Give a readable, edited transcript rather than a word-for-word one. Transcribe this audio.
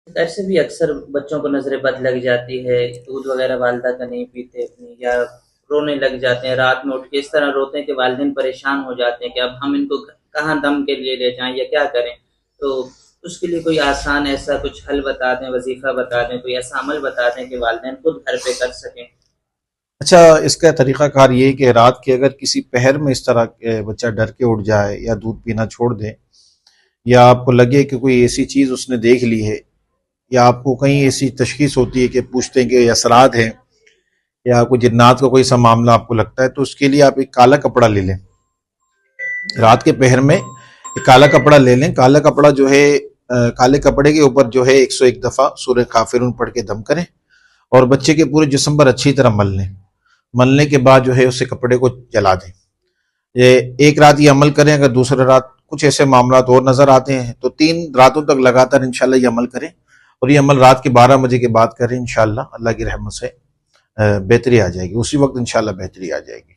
ایسے بھی اکثر بچوں کو نظر بد لگ جاتی ہے، دودھ وغیرہ والدہ کا نہیں پیتے اپنی، یا رونے لگ جاتے ہیں رات میں اٹھ کے، اس طرح روتے ہیں کہ والدین پریشان ہو جاتے ہیں کہ اب ہم ان کو کہاں دم کے لیے لے جائیں یا کیا کریں۔ تو اس کے لیے کوئی آسان ایسا کچھ حل بتا دیں، وظیفہ بتا دیں، کوئی ایسا عمل بتا دیں کہ والدین خود گھر پہ کر سکیں۔ اچھا، اس کا طریقہ کار یہ ہے کہ رات کے اگر کسی پہر میں اس طرح بچہ ڈر کے اٹھ جائے یا دودھ پینا چھوڑ دے، یا آپ کو لگے کہ کوئی ایسی چیز اس نے دیکھ لی ہے، یا آپ کو کہیں ایسی تشخیص ہوتی ہے کہ پوچھتے ہیں کہ یہ اثرات ہیں یا کوئی جنات کا کوئی سا معاملہ آپ کو لگتا ہے، تو اس کے لیے آپ ایک کالا کپڑا لے لیں۔ رات کے پہر میں ایک کالا کپڑا لے لیں۔ کالا کپڑا جو ہے، کالے کپڑے کے اوپر جو ہے 101 دفعہ سورہ کافرون پڑھ کے دم کریں، اور بچے کے پورے جسم پر اچھی طرح مل لیں۔ ملنے کے بعد جو ہے اسے کپڑے کو جلا دیں۔ یہ ایک رات یہ عمل کریں، اگر دوسرے رات کچھ ایسے معاملات اور نظر آتے ہیں تو 3 راتوں تک لگاتار انشاءاللہ یہ عمل کریں، اور یہ عمل رات کے 12 بجے کے بعد کریں، انشاءاللہ اللہ کی رحمت سے بہتری آ جائے گی، اسی وقت انشاءاللہ بہتری آ جائے گی۔